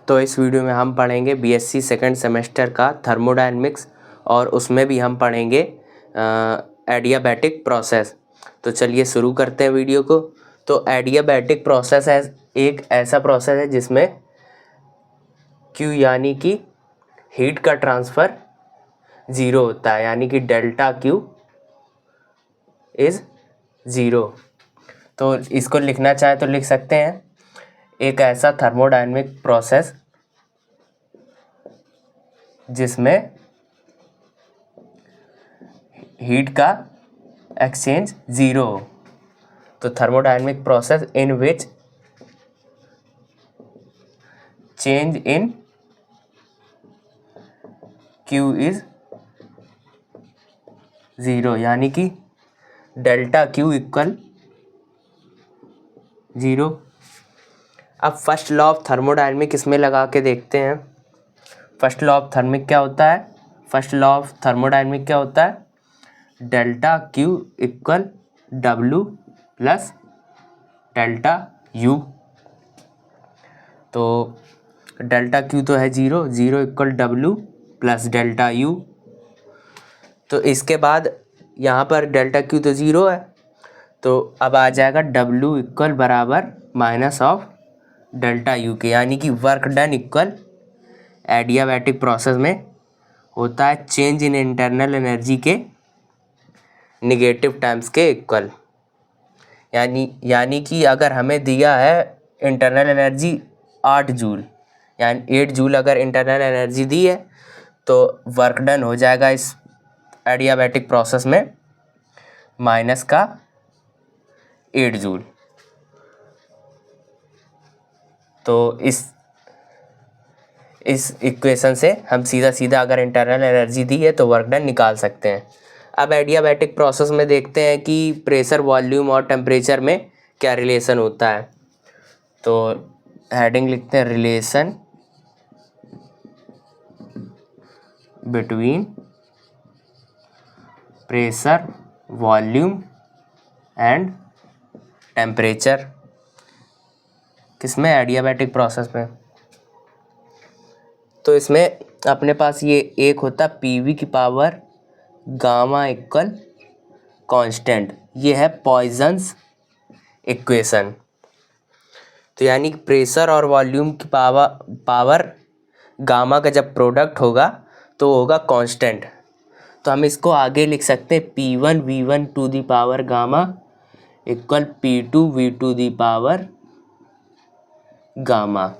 तो इस वीडियो में हम पढ़ेंगे बीएससी सेकंड सेमेस्टर का थर्मोडायनेमिक्स और उसमें भी हम पढ़ेंगे एडियाबैटिक प्रोसेस। तो चलिए शुरू करते हैं वीडियो को। तो एडियाबैटिक प्रोसेस है एक ऐसा प्रोसेस है जिसमें Q यानी कि हीट का ट्रांसफ़र ज़ीरो होता है, यानी कि डेल्टा Q इज़ ज़ीरो। तो इसको लिखना चाहे तो लिख सकते हैं, एक ऐसा थर्मोडायनेमिक प्रोसेस जिसमें हीट का एक्सचेंज ज़ीरो हो। तो thermodynamic process in which change in Q is zero, यानी कि डेल्टा Q इक्वल ज़ीरो। अब फर्स्ट लॉ ऑफ थर्मोडायनेमिक इसमें लगा के देखते हैं। फर्स्ट लॉ ऑफ थर्मिक क्या होता है? फर्स्ट लॉ ऑफ थर्मोडायनेमिक क्या होता है? Delta Q equal W plus delta U। तो डेल्टा Q तो है zero, zero equal W plus delta U। तो इसके बाद यहाँ पर डेल्टा Q तो ज़ीरो है, तो अब आ जाएगा W इक्वल बराबर माइनस ऑफ डेल्टा U के, यानी कि work done equal adiabatic process में होता है चेंज इन इंटरनल एनर्जी के नेगेटिव टाइम्स के इक्वल। यानी कि अगर हमें दिया है इंटरनल एनर्जी 8 जूल, यानी 8 जूल अगर इंटरनल एनर्जी दी है तो वर्क डन हो जाएगा इस एडियाबैटिक प्रोसेस में माइनस का 8 जूल। तो इस इक्वेशन से हम सीधा अगर इंटरनल एनर्जी दी है तो वर्क डन निकाल सकते हैं। अब एडियाबैटिक प्रोसेस में देखते हैं कि प्रेशर, वॉल्यूम और टेम्परेचर में क्या रिलेशन होता है। तो हेडिंग लिखते हैं, relation between pressure, volume and temperature. किसमें? एडियाबैटिक प्रोसेस में। तो इसमें अपने पास ये एक होता PV की पावर गामा इक्वल कांस्टेंट, ये है पॉइजन्स इक्वेशन। तो यानी कि प्रेशर और वॉल्यूम की पावर गामा का जब प्रोडक्ट होगा तो होगा कांस्टेंट। तो हम इसको आगे लिख सकते हैं P1 V1 to the power gamma equal P2 V to the power gamma,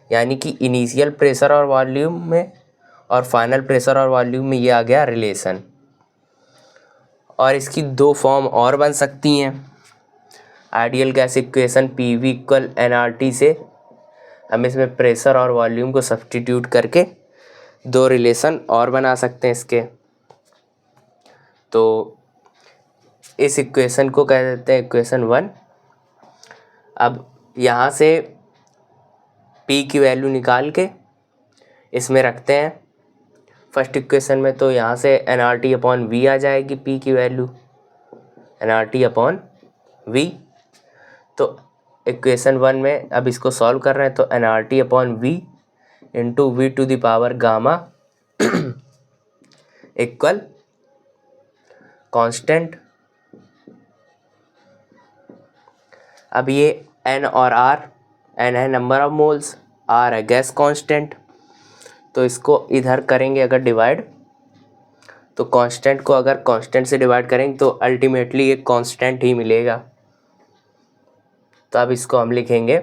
यानी कि इनिशियल प्रेशर और वॉल्यूम में और फाइनल प्रेशर और वॉल्यूम में ये आ गया रिलेशन। और इसकी दो फॉर्म और बन सकती हैं। Ideal gas equation PV equal nRT से हम इसमें प्रेशर और वॉल्यूम को सब्स्टिट्यूट करके दो रिलेशन और बना सकते हैं इसके। तो इस इक्वेशन को कह देते हैं इक्वेशन 1। अब यहाँ से P की वैल्यू निकाल के इसमें रखते हैं फर्स्ट इक्वेशन में। तो यहाँ से nRT अपॉन V आ जाएगी, P की वैल्यू nRT अपॉन V। तो इक्वेशन 1 में अब इसको सॉल्व कर रहे हैं, तो nRT upon V into V to the power gamma equal constant. अब ये N और R, N है नंबर ऑफ मोल्स, R है गैस कांस्टेंट। तो इसको इधर करेंगे अगर डिवाइड, तो कांस्टेंट को अगर कांस्टेंट से डिवाइड करेंगे तो अल्टीमेटली एक कांस्टेंट ही मिलेगा। तो अब इसको हम लिखेंगे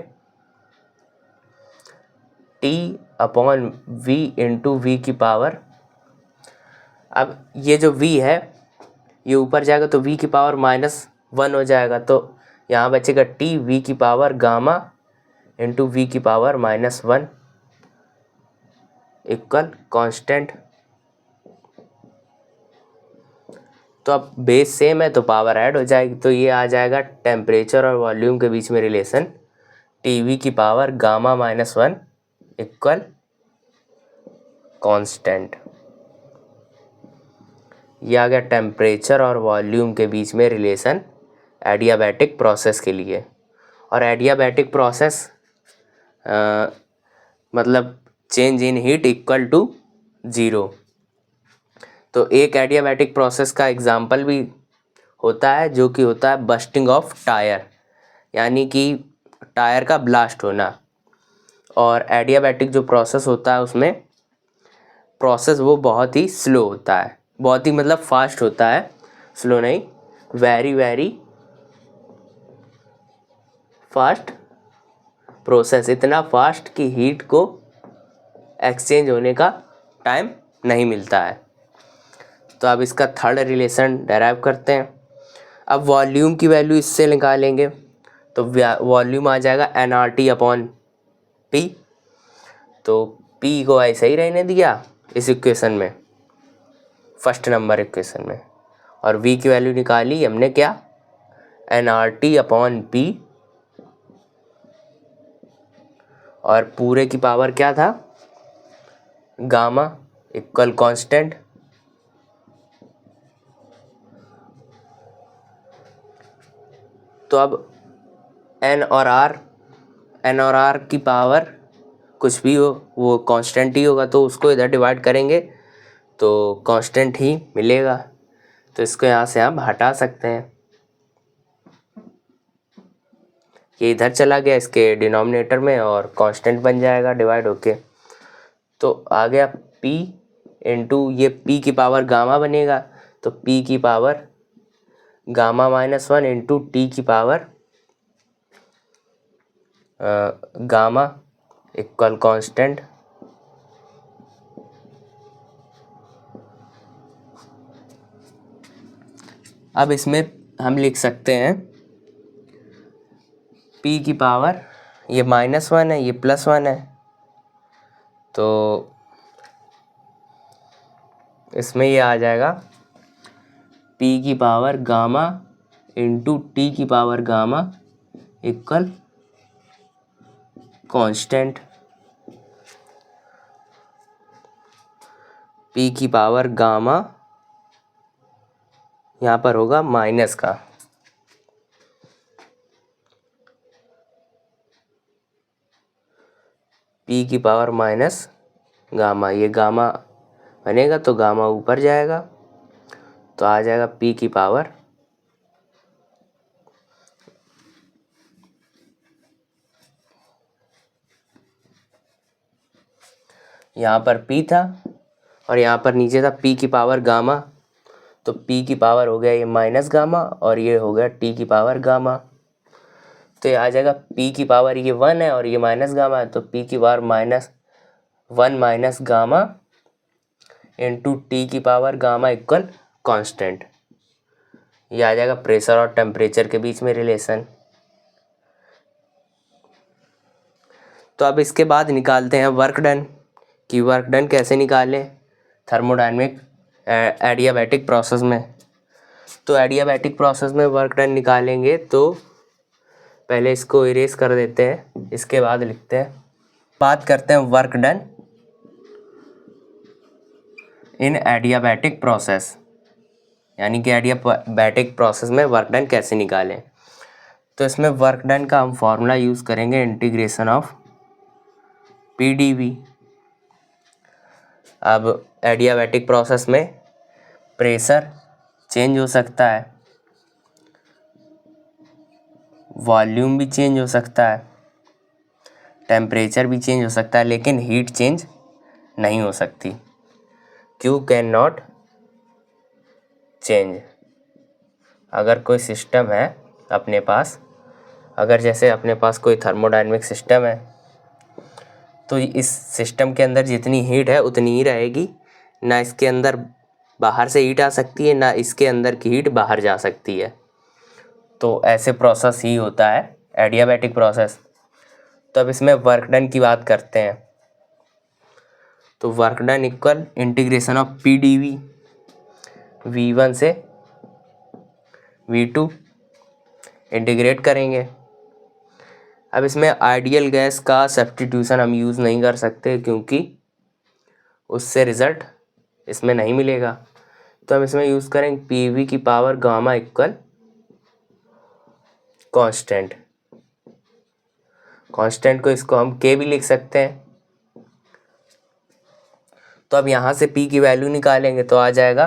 T upon V into V की पावर। अब ये जो V है ये ऊपर जाएगा तो V की पावर -1 हो जाएगा, तो यहाँ बचेगा T V की पावर गामा इंटू V की पावर -1 इक्वल कांस्टेंट। तो अब बेस सेम है तो पावर ऐड हो जाएगी, तो ये आ जाएगा टेम्परेचर और वॉल्यूम के बीच में रिलेशन TV की पावर गामा -1 इक्वल कांस्टेंट। ये आ गया टेम्परेचर और वॉल्यूम के बीच में रिलेशन एडियाबैटिक प्रोसेस के लिए। और एडियाबैटिक प्रोसेस मतलब change in heat equal to 0। तो एक एडियाबैटिक प्रोसेस का एग्जाम्पल भी होता है जो कि होता है बस्टिंग ऑफ टायर, यानी कि टायर का ब्लास्ट होना। और एडियाबैटिक जो प्रोसेस होता है उसमें प्रोसेस वो बहुत ही स्लो होता है, बहुत ही मतलब फास्ट होता है, स्लो नहीं, वेरी वेरी फास्ट प्रोसेस, इतना फास्ट कि हीट को एक्सचेंज होने का टाइम नहीं मिलता है। तो अब इसका थर्ड रिलेशन डेराइव करते हैं। अब वॉल्यूम की वैल्यू इससे निकालेंगे तो वॉल्यूम आ जाएगा nRT अपॉन P। तो P को ऐसे ही रहने दिया इस इक्वेशन में, फर्स्ट नंबर इक्वेशन में, और V की वैल्यू निकाली हमने क्या, nRT अपॉन P, और पूरे की पावर क्या था, गामा इक्वल कांस्टेंट। तो अब n और r की पावर कुछ भी हो वो कांस्टेंट ही होगा, तो उसको इधर डिवाइड करेंगे तो कांस्टेंट ही मिलेगा। तो इसको यहाँ से हम हटा सकते हैं, ये इधर चला गया इसके डिनोमिनेटर में और कांस्टेंट बन जाएगा डिवाइड होके। तो आ गया p इंटू ये p की पावर गामा बनेगा, तो p की पावर गामा -1 इंटू टी की पावर गामा इक्वल कांस्टेंट। अब इसमें हम लिख सकते हैं p की पावर, ये -1 है, ये +1 है, तो इसमें ये आ जाएगा p की पावर गामा इंटू टी की power gamma equal constant. p की पावर गामा यहाँ पर होगा माइनस का, p की पावर माइनस गामा, ये गामा बनेगा तो गामा ऊपर जाएगा, तो आ जाएगा p की पावर यहाँ पर p था और यहाँ पर नीचे था p की पावर गामा, तो p की पावर हो गया ये माइनस गामा और ये हो गया t की पावर गामा। तो ये आ जाएगा p की पावर, ये 1 है और ये माइनस गामा है, तो p की power -1 minus gamma into T की पावर गामा इक्वल कांस्टेंट। ये आ जाएगा प्रेशर और टेम्परेचर के बीच में रिलेशन। तो अब इसके बाद निकालते हैं वर्क डन, कि वर्क डन कैसे निकालें थर्मोडायनेमिक एडियाबैटिक प्रोसेस में। तो एडियाबैटिक प्रोसेस में वर्क डन निकालेंगे तो पहले इसको इरेज कर देते हैं, इसके बाद लिखते हैं, बात करते हैं work done in adiabatic process, यानी कि एडियाबैटिक प्रोसेस में वर्क डन कैसे निकालें। तो इसमें वर्क डन का हम फॉर्मूला यूज़ करेंगे इंटीग्रेशन ऑफ PdV। अब एडियाबैटिक प्रोसेस में प्रेशर चेंज हो सकता है, वॉल्यूम भी चेंज हो सकता है, टेम्परेचर भी चेंज हो सकता है, लेकिन हीट चेंज नहीं हो सकती। Q can not change. अगर कोई सिस्टम है अपने पास, अगर जैसे अपने पास कोई थर्मोडायनेमिक सिस्टम है, तो इस सिस्टम के अंदर जितनी हीट है उतनी ही रहेगी, ना इसके अंदर बाहर से हीट आ सकती है, ना इसके अंदर की हीट बाहर जा सकती है। तो ऐसे प्रोसेस ही होता है एडियाबैटिक प्रोसेस। तो अब इसमें वर्क डन की बात करते हैं। तो work done equal integration of PdV, V1 से V2 इंटीग्रेट करेंगे। अब इसमें आइडियल गैस का सब्स्टिट्यूशन हम यूज़ नहीं कर सकते क्योंकि उससे रिज़ल्ट इसमें नहीं मिलेगा, तो हम इसमें यूज़ करेंगे PV की power gamma equal constant. Constant को इसको हम K भी लिख सकते हैं, तो अब यहाँ से p की वैल्यू निकालेंगे तो आ जाएगा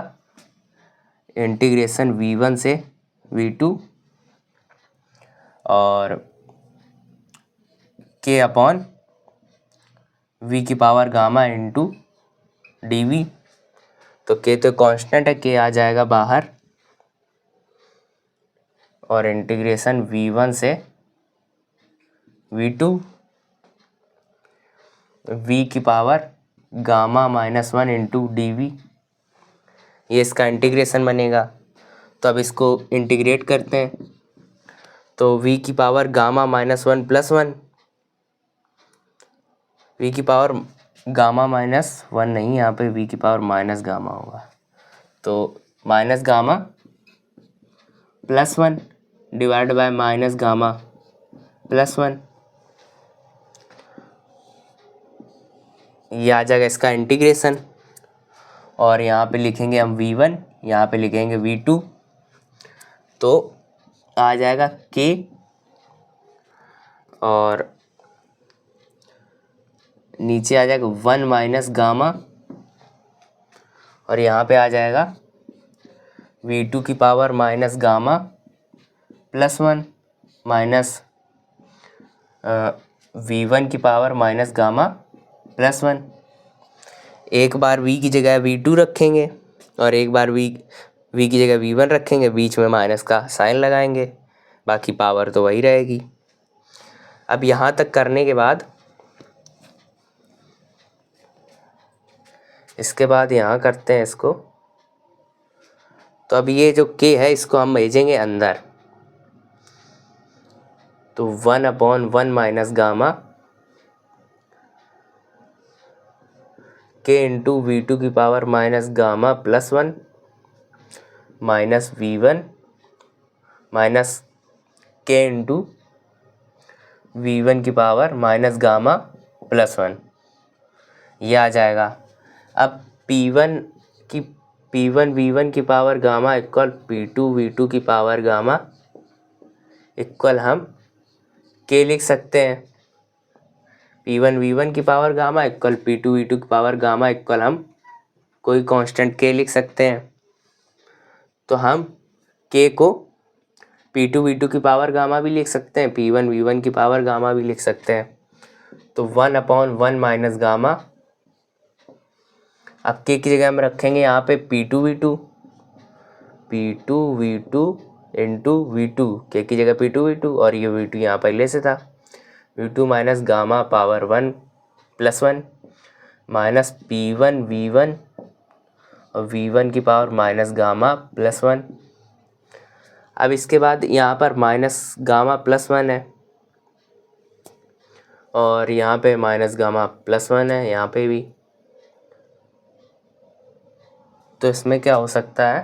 इंटीग्रेशन v1 से v2 और k अपॉन v की पावर गामा इंटू dv। तो k तो कांस्टेंट है, k आ जाएगा बाहर और इंटीग्रेशन v1 से v2 v की पावर गामा -1 इंटू dv, ये इसका इंटीग्रेशन बनेगा। तो अब इसको इंटीग्रेट करते हैं तो v की पावर गामा -1 प्लस 1, v की पावर गामा -1 नहीं, यहाँ पे v की पावर माइनस गामा होगा, तो minus gamma plus 1 divide by minus gamma plus 1, ये आ जाएगा इसका इंटीग्रेशन। और यहाँ पे लिखेंगे हम v1, यहाँ पे लिखेंगे v2, तो आ जाएगा k और नीचे आ जाएगा 1 माइनस गामा और यहाँ पे आ जाएगा v2 की power minus gamma plus 1 minus v1 की पावर माइनस गामा प्लस 1। एक बार v की जगह v2 रखेंगे और एक बार v की जगह v1 रखेंगे, बीच में माइनस का साइन लगाएंगे, बाकी पावर तो वही रहेगी। अब यहाँ तक करने के बाद इसके बाद यहाँ करते हैं इसको, तो अब ये जो k है इसको हम भेजेंगे अंदर, तो 1/1 minus gamma k into v2 की power minus gamma plus 1 minus v1 minus k into v1 की पावर माइनस गामा प्लस 1, ये आ जाएगा। अब p1 v1 की power gamma equal p2 v2 की पावर गामा इक्वल हम k लिख सकते हैं। p1 v1 की power gamma equal p2 v2 की पावर गामा इक्वल हम कोई कांस्टेंट k लिख सकते हैं। तो हम k को p2 v2 की पावर गामा भी लिख सकते हैं, p1 v1 की पावर गामा भी लिख सकते हैं। तो 1/1 माइनस गामा, अब k की जगह हम रखेंगे यहाँ पे p2 v2 into v2, k की जगह p2 v2 और ये v2 यहाँ पहले से था, v2 minus gamma power 1 plus 1 minus p1 v1 और v1 की पावर माइनस गामा प्लस 1। अब इसके बाद यहाँ पर माइनस गामा प्लस 1 है और यहाँ पे माइनस गामा प्लस 1 है यहाँ पे भी, तो इसमें क्या हो सकता है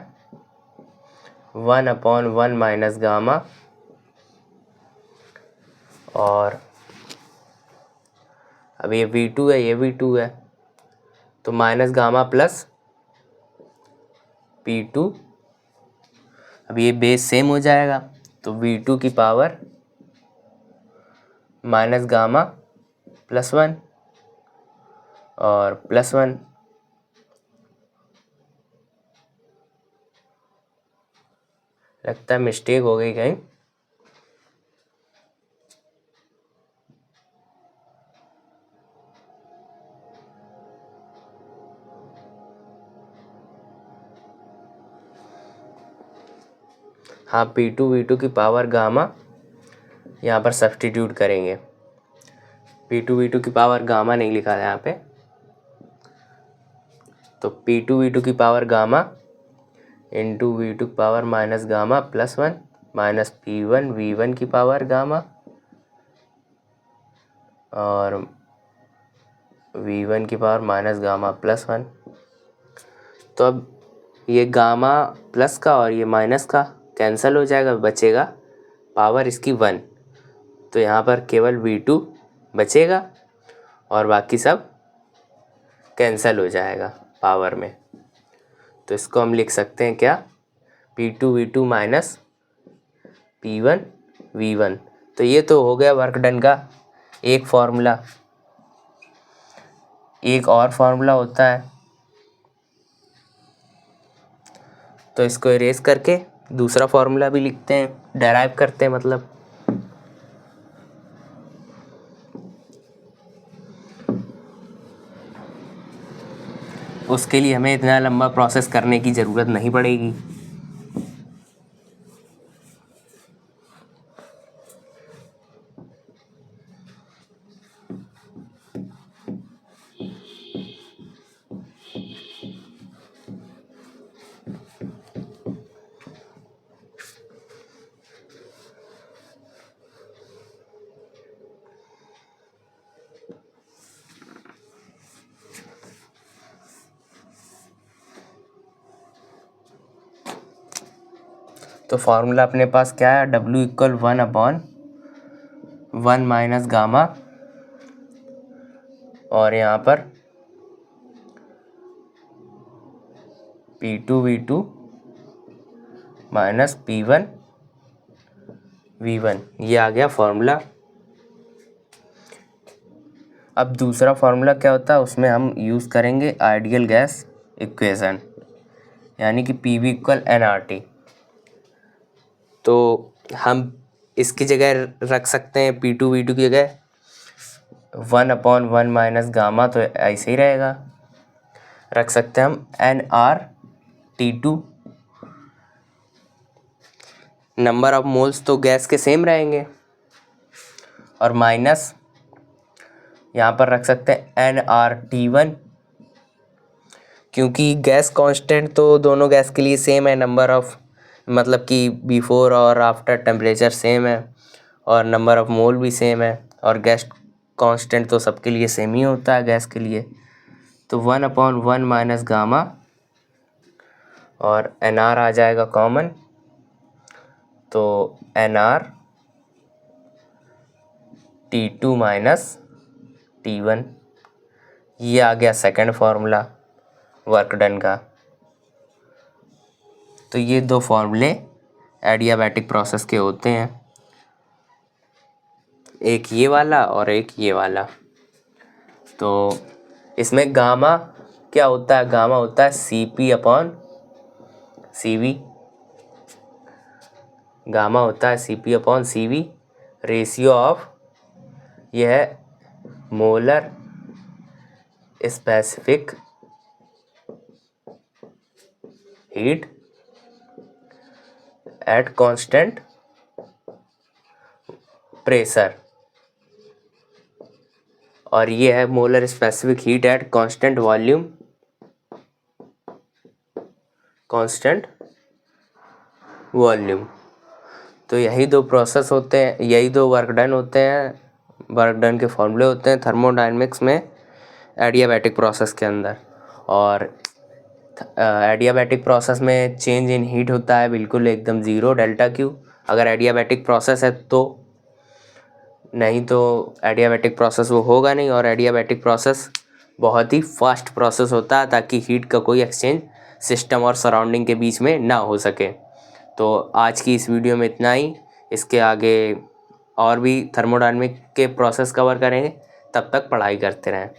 1/1 माइनस गामा और अब ये v2 है ये v2 है, तो माइनस गामा प्लस p2, अब ये बेस सेम हो जाएगा, तो v2 की पावर माइनस गामा प्लस 1 और प्लस 1। लगता है मिस्टेक हो गई कहीं, हाँ p2 v2 की पावर गामा यहाँ पर सब्स्टिट्यूट करेंगे, p2 v2 की पावर गामा नहीं लिखा है यहाँ पे, तो p2 v2 की पावर गामा इंटू v2 की power minus gamma plus 1 minus p1 v1 की पावर गामा और v1 की पावर माइनस गामा प्लस 1। तो अब ये गामा प्लस का और ये माइनस का कैंसिल हो जाएगा, बचेगा पावर इसकी 1, तो यहाँ पर केवल v2 बचेगा और बाकी सब कैंसिल हो जाएगा पावर में। तो इसको हम लिख सकते हैं क्या, p2 v2 minus p1 v1। तो ये तो हो गया वर्क डन का एक फार्मूला। एक और फार्मूला होता है तो इसको इरेज करके दूसरा फार्मूला भी लिखते हैं, डेराइव करते हैं मतलब। उसके लिए हमें इतना लंबा प्रोसेस करने की ज़रूरत नहीं पड़ेगी। तो फार्मूला अपने पास क्या है, W इक्वल 1/1 माइनस गामा, और यहाँ पर P2V2 माइनस P1V1, ये आ गया फार्मूला। अब दूसरा फार्मूला क्या होता है, उसमें हम यूज़ करेंगे आइडियल गैस इक्वेशन, यानी कि PV इक्वल nRT। तो हम इसकी जगह रख सकते हैं P2V2 की जगह 1/1 माइनस गामा, तो ऐसे ही रहेगा। रख सकते हैं हम nRT2। नंबर ऑफ मोल्स तो गैस के सेम रहेंगे, और माइनस यहाँ पर रख सकते हैं nRT1, क्योंकि गैस कांस्टेंट तो दोनों गैस के लिए सेम है, नंबर ऑफ मतलब कि बिफोर और आफ्टर टेम्परेचर सेम है, और नंबर ऑफ मोल भी सेम है, और गैस कांस्टेंट तो सबके लिए सेम ही होता है गैस के लिए। तो 1/1 माइनस गामा, और nR आ जाएगा कॉमन, तो nRT2 माइनस T1, ये आ गया सेकंड फार्मूला वर्क डन का। तो ये दो फार्मूले एडियाबैटिक प्रोसेस के होते हैं, एक ये वाला और एक ये वाला। तो इसमें गामा क्या होता है, गामा होता है CP/CV, गामा होता है CP/CV, रेशियो ऑफ, यह है molar specific heat at constant pressure, और ये है molar specific heat at constant volume, constant volume. तो यही दो प्रोसेस होते हैं, यही दो वर्क डन होते हैं, वर्क डन के फॉर्मूले होते हैं थर्मोडायनेमिक्स में एडियाबैटिक प्रोसेस के अंदर। और एडियाबैटिक प्रोसेस में चेंज इन हीट होता है बिल्कुल एकदम ज़ीरो, डेल्टा क्यू, अगर एडियाबैटिक प्रोसेस है तो, नहीं तो एडियाबैटिक प्रोसेस वो होगा नहीं। और एडियाबैटिक प्रोसेस बहुत ही फास्ट प्रोसेस होता है, ताकि हीट का कोई एक्सचेंज सिस्टम और सराउंडिंग के बीच में ना हो सके। तो आज की इस वीडियो में इतना ही, इसके आगे और भी थर्मोडायनेमिक के प्रोसेस कवर करेंगे, तब तक पढ़ाई करते रहें।